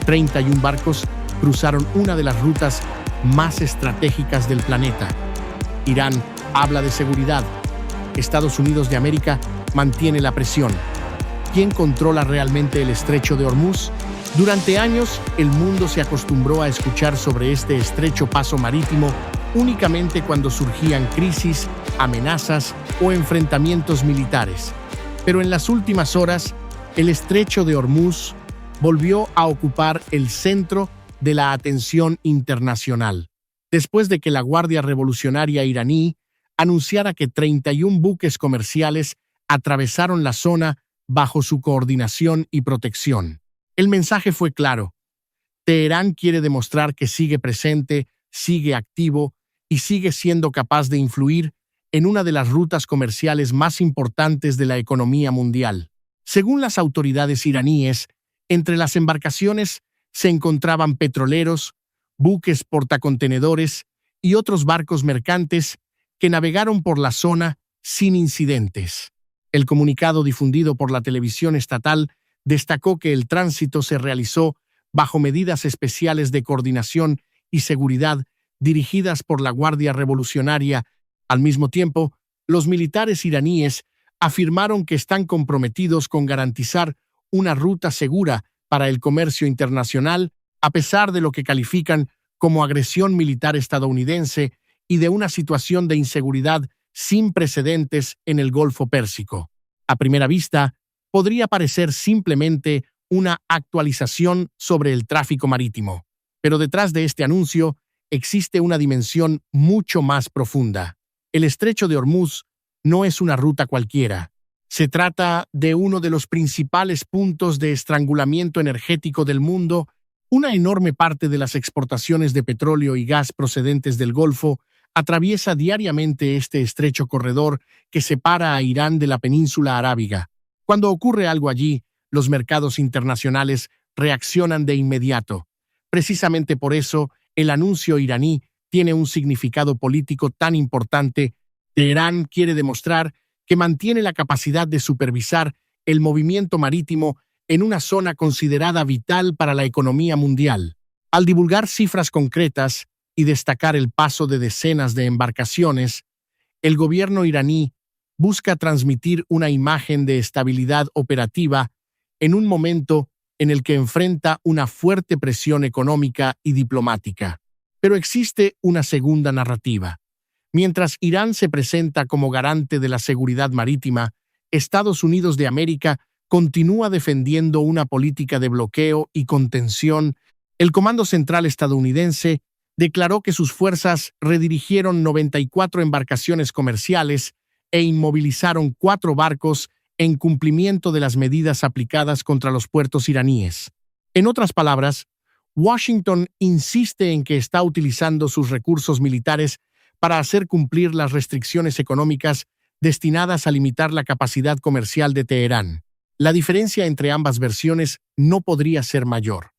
31 barcos cruzaron una de las rutas más estratégicas del planeta. Irán habla de seguridad. Estados Unidos de América mantiene la presión. ¿Quién controla realmente el estrecho de Hormuz? Durante años, el mundo se acostumbró a escuchar sobre este estrecho paso marítimo únicamente cuando surgían crisis, amenazas o enfrentamientos militares. Pero en las últimas horas, el estrecho de Hormuz volvió a ocupar el centro de la atención internacional, después de que la Guardia Revolucionaria iraní anunciara que 31 buques comerciales atravesaron la zona bajo su coordinación y protección. El mensaje fue claro. Teherán quiere demostrar que sigue presente, sigue activo y sigue siendo capaz de influir en una de las rutas comerciales más importantes de la economía mundial. Según las autoridades iraníes, entre las embarcaciones se encontraban petroleros, buques portacontenedores y otros barcos mercantes que navegaron por la zona sin incidentes. El comunicado difundido por la televisión estatal destacó que el tránsito se realizó bajo medidas especiales de coordinación y seguridad dirigidas por la Guardia Revolucionaria. Al mismo tiempo, los militares iraníes afirmaron que están comprometidos con garantizar una ruta segura para el comercio internacional, a pesar de lo que califican como agresión militar estadounidense y de una situación de inseguridad sin precedentes en el Golfo Pérsico. A primera vista, podría parecer simplemente una actualización sobre el tráfico marítimo, pero detrás de este anuncio existe una dimensión mucho más profunda. El estrecho de Hormuz no es una ruta cualquiera. Se trata de uno de los principales puntos de estrangulamiento energético del mundo. Una enorme parte de las exportaciones de petróleo y gas procedentes del Golfo atraviesa diariamente este estrecho corredor que separa a Irán de la península arábiga. Cuando ocurre algo allí, los mercados internacionales reaccionan de inmediato. Precisamente por eso, el anuncio iraní tiene un significado político tan importante. Teherán quiere demostrar que mantiene la capacidad de supervisar el movimiento marítimo en una zona considerada vital para la economía mundial. Al divulgar cifras concretas y destacar el paso de decenas de embarcaciones, el gobierno iraní busca transmitir una imagen de estabilidad operativa en un momento en el que enfrenta una fuerte presión económica y diplomática. Pero existe una segunda narrativa. Mientras Irán se presenta como garante de la seguridad marítima, Estados Unidos de América continúa defendiendo una política de bloqueo y contención. El Comando Central estadounidense declaró que sus fuerzas redirigieron 94 embarcaciones comerciales e inmovilizaron 4 barcos en cumplimiento de las medidas aplicadas contra los puertos iraníes. En otras palabras, Washington insiste en que está utilizando sus recursos militares para hacer cumplir las restricciones económicas destinadas a limitar la capacidad comercial de Teherán. La diferencia entre ambas versiones no podría ser mayor.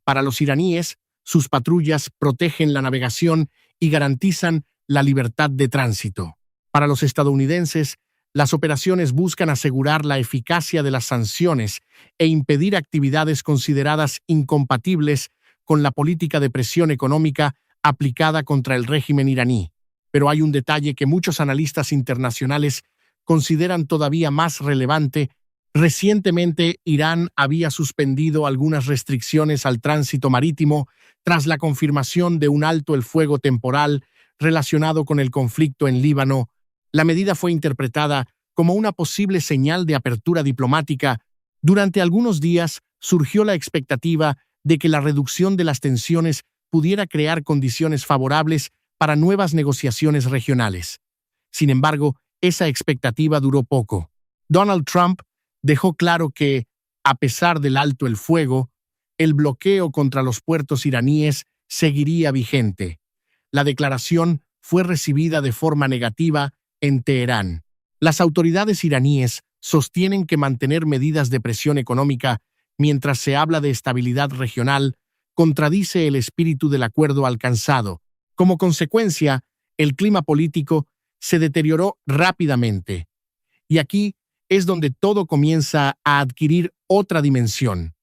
Para los iraníes, sus patrullas protegen la navegación y garantizan la libertad de tránsito. Para los estadounidenses, las operaciones buscan asegurar la eficacia de las sanciones e impedir actividades consideradas incompatibles con la política de presión económica aplicada contra el régimen iraní. Pero hay un detalle que muchos analistas internacionales consideran todavía más relevante. Recientemente, Irán había suspendido algunas restricciones al tránsito marítimo tras la confirmación de un alto el fuego temporal relacionado con el conflicto en Líbano. La medida fue interpretada como una posible señal de apertura diplomática. Durante algunos días surgió la expectativa de que la reducción de las tensiones pudiera crear condiciones favorables para nuevas negociaciones regionales. Sin embargo, esa expectativa duró poco. Donald Trump dejó claro que, a pesar del alto el fuego, el bloqueo contra los puertos iraníes seguiría vigente. La declaración fue recibida de forma negativa en Teherán. Las autoridades iraníes sostienen que mantener medidas de presión económica mientras se habla de estabilidad regional contradice el espíritu del acuerdo alcanzado. Como consecuencia, el clima político se deterioró rápidamente. Y aquí es donde todo comienza a adquirir otra dimensión.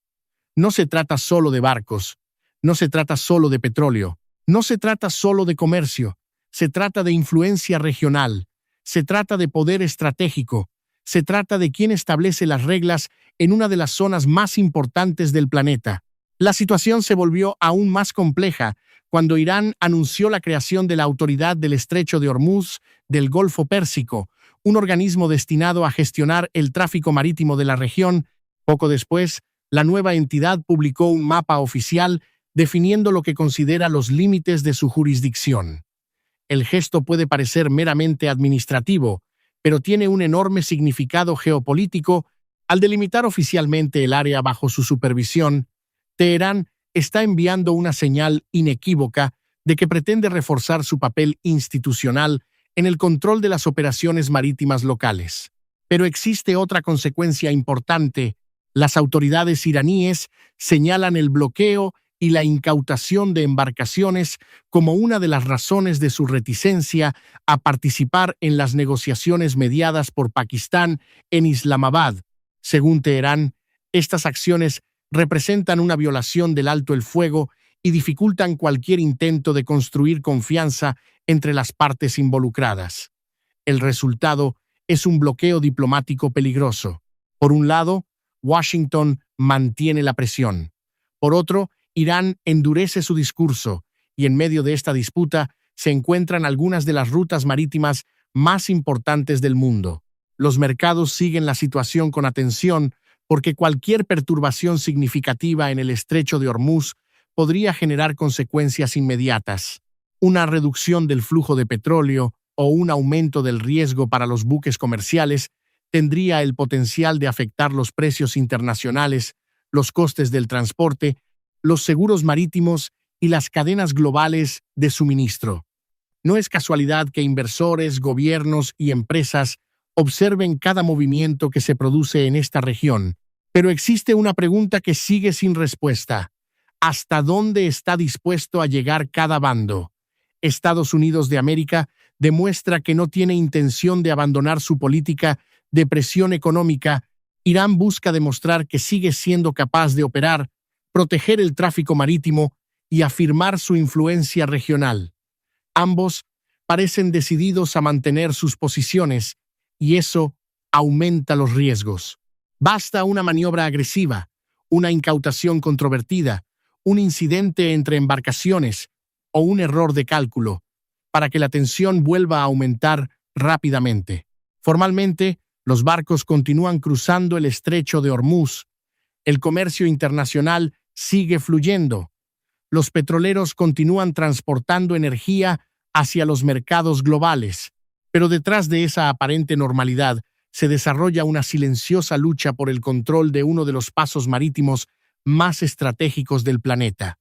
No se trata solo de barcos, no se trata solo de petróleo, no se trata solo de comercio, se trata de influencia regional, se trata de poder estratégico, se trata de quién establece las reglas en una de las zonas más importantes del planeta. La situación se volvió aún más compleja cuando Irán anunció la creación de la Autoridad del Estrecho de Hormuz del Golfo Pérsico, un organismo destinado a gestionar el tráfico marítimo de la región. Poco después, la nueva entidad publicó un mapa oficial definiendo lo que considera los límites de su jurisdicción. El gesto puede parecer meramente administrativo, pero tiene un enorme significado geopolítico. Al delimitar oficialmente el área bajo su supervisión, Teherán está enviando una señal inequívoca de que pretende reforzar su papel institucional en el control de las operaciones marítimas locales. Pero existe otra consecuencia importante. Las autoridades iraníes señalan el bloqueo y la incautación de embarcaciones como una de las razones de su reticencia a participar en las negociaciones mediadas por Pakistán en Islamabad. Según Teherán, estas acciones representan una violación del alto el fuego y dificultan cualquier intento de construir confianza entre las partes involucradas. El resultado es un bloqueo diplomático peligroso. Por un lado, Washington mantiene la presión. Por otro, Irán endurece su discurso y en medio de esta disputa se encuentran algunas de las rutas marítimas más importantes del mundo. Los mercados siguen la situación con atención porque cualquier perturbación significativa en el estrecho de Hormuz podría generar consecuencias inmediatas. Una reducción del flujo de petróleo o un aumento del riesgo para los buques comerciales tendría el potencial de afectar los precios internacionales, los costes del transporte, los seguros marítimos y las cadenas globales de suministro. No es casualidad que inversores, gobiernos y empresas observen cada movimiento que se produce en esta región, pero existe una pregunta que sigue sin respuesta. ¿Hasta dónde está dispuesto a llegar cada bando? Estados Unidos de América demuestra que no tiene intención de abandonar su política de presión económica. Irán busca demostrar que sigue siendo capaz de operar, proteger el tráfico marítimo y afirmar su influencia regional. Ambos parecen decididos a mantener sus posiciones y eso aumenta los riesgos. Basta una maniobra agresiva, una incautación controvertida, un incidente entre embarcaciones o un error de cálculo para que la tensión vuelva a aumentar rápidamente. Formalmente, los barcos continúan cruzando el estrecho de Hormuz. El comercio internacional sigue fluyendo. Los petroleros continúan transportando energía hacia los mercados globales. Pero detrás de esa aparente normalidad se desarrolla una silenciosa lucha por el control de uno de los pasos marítimos más estratégicos del planeta.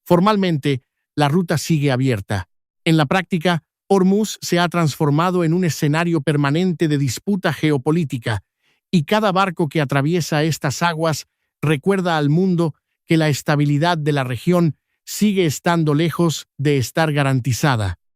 Formalmente, la ruta sigue abierta. En la práctica, Hormuz se ha transformado en un escenario permanente de disputa geopolítica, y cada barco que atraviesa estas aguas recuerda al mundo que la estabilidad de la región sigue estando lejos de estar garantizada.